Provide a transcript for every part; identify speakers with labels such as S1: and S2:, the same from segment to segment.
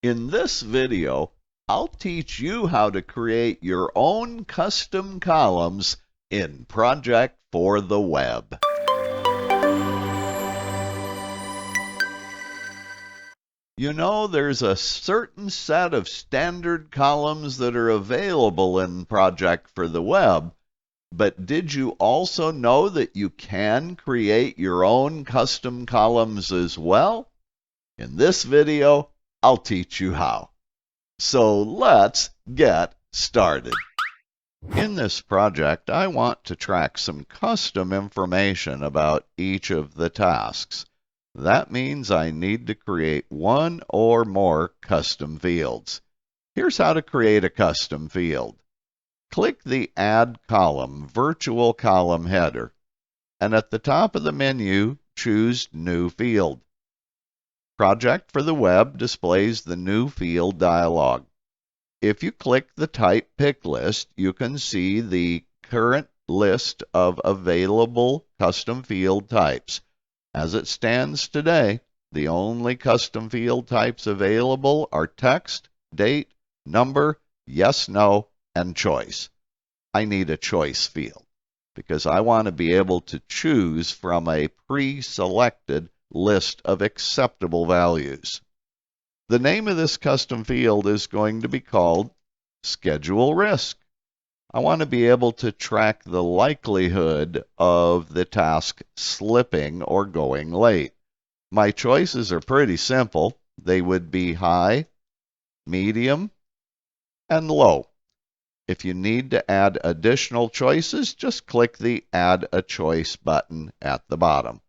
S1: In this video, I'll teach you how to create your own custom columns in Project for the Web. You know, there's a certain set of standard columns that are available in Project for the Web, but did you also know that you can create your own custom columns as well? In this video, I'll teach you how. So let's get started. In this project, I want to track some custom information about each of the tasks. That means I need to create one or more custom fields. Here's how to create a custom field. Click the Add Column virtual column header, and at the top of the menu, choose New Field. Project for the Web displays the New Field dialog. If you click the Type Pick list, you can see the current list of available custom field types. As it stands today, the only custom field types available are text, date, number, yes, no, and choice. I need a choice field because I want to be able to choose from a pre-selected list of acceptable values. The name of this custom field is going to be called Schedule Risk. I want to be able to track the likelihood of the task slipping or going late. My choices are pretty simple. They would be high, medium, and low. If you need to add additional choices, just click the Add a Choice button at the bottom.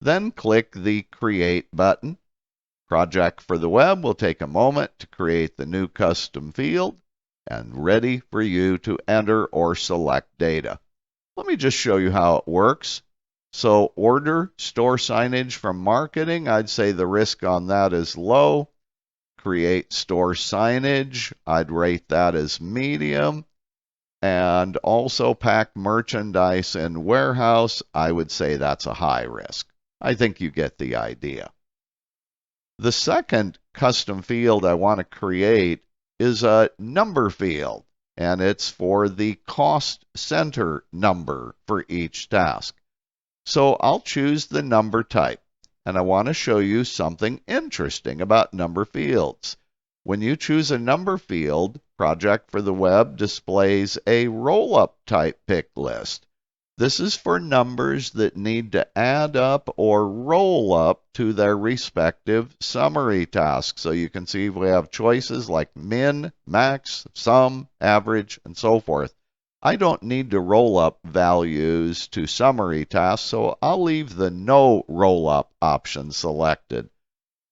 S1: Then click the Create button. Project for the Web will take a moment to create the new custom field and ready for you to enter or select data. Let me just show you how it works. So order store signage from marketing, I'd say the risk on that is low. Create store signage, I'd rate that as medium. And also pack merchandise in warehouse, I would say that's a high risk. I think you get the idea. The second custom field I want to create is a number field, and it's for the cost center number for each task. So I'll choose the number type, and I want to show you something interesting about number fields. When you choose a number field, Project for the Web displays a roll-up type pick list. This is for numbers that need to add up or roll up to their respective summary tasks. So you can see we have choices like min, max, sum, average, and so forth. I don't need to roll up values to summary tasks, so I'll leave the no roll up option selected.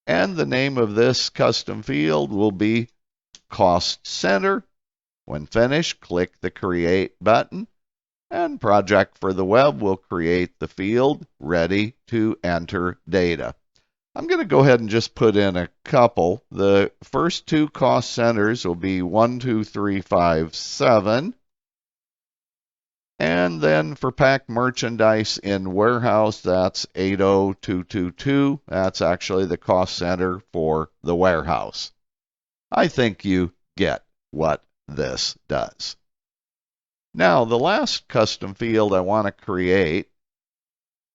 S1: And the name of this custom field will be Cost Center. When finished, click the Create button, and Project for the Web will create the field ready to enter data. I'm going to go ahead and just put in a couple. The first two cost centers will be 1, 2, 3, 5, 7. And then for pack merchandise in warehouse, that's 80222. That's actually the cost center for the warehouse. I think you get what this does. Now, the last custom field I want to create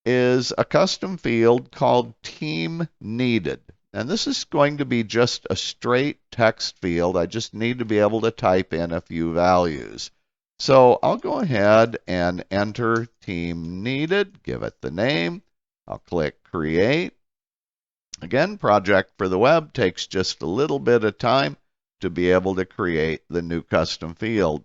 S1: is a custom field called Team Needed. And this is going to be just a straight text field. I just need to be able to type in a few values. So I'll go ahead and enter Team Needed, give it the name. I'll click Create. Again, Project for the Web takes just a little bit of time to be able to create the new custom field.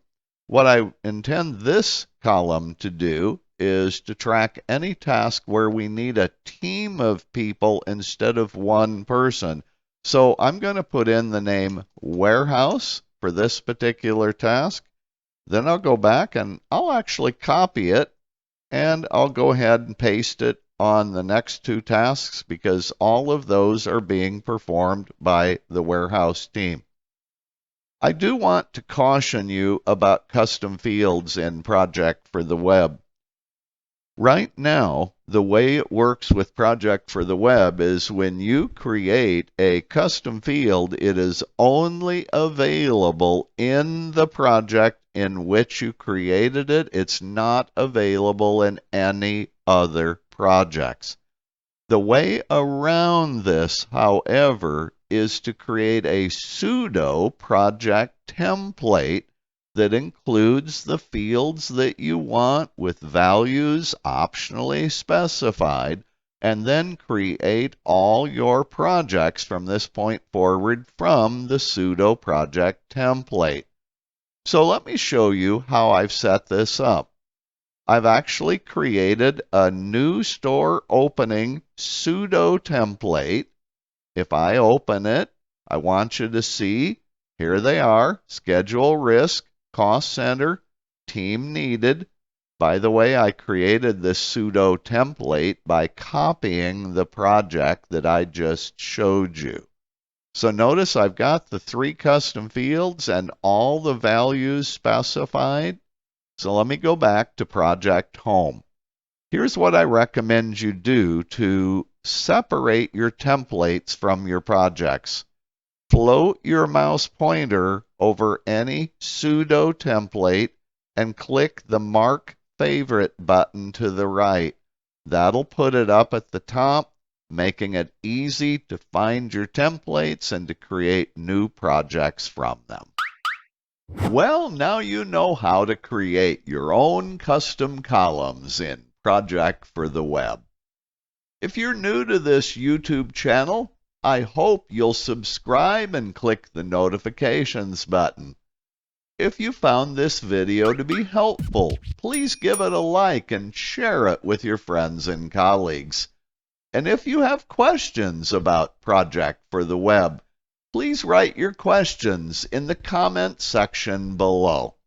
S1: What I intend this column to do is to track any task where we need a team of people instead of one person. So I'm going to put in the name warehouse for this particular task. Then I'll go back and I'll actually copy it, and I'll go ahead and paste it on the next two tasks because all of those are being performed by the warehouse team. I do want to caution you about custom fields in Project for the Web. Right now, the way it works with Project for the Web is when you create a custom field, it is only available in the project in which you created it. It's not available in any other projects. The way around this, however, is to create a pseudo project template that includes the fields that you want with values optionally specified, and then create all your projects from this point forward from the pseudo project template. So let me show you how I've set this up. I've actually created a new store opening pseudo template. If I open it, I want you to see, here they are: schedule, risk, cost center, team needed. By the way, I created this pseudo template by copying the project that I just showed you. So notice I've got the 3 custom fields and all the values specified. So let me go back to Project Home. Here's what I recommend you do to separate your templates from your projects. Float your mouse pointer over any pseudo template and click the Mark Favorite button to the right. That'll put it up at the top, making it easy to find your templates and to create new projects from them. Well, now you know how to create your own custom columns in Project for the Web. If you're new to this YouTube channel, I hope you'll subscribe and click the notifications button. If you found this video to be helpful, please give it a like and share it with your friends and colleagues. And if you have questions about Project for the Web, please write your questions in the comment section below.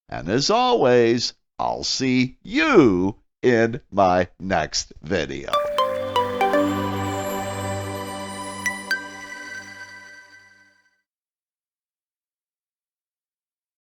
S1: And as always, I'll see you in my next video.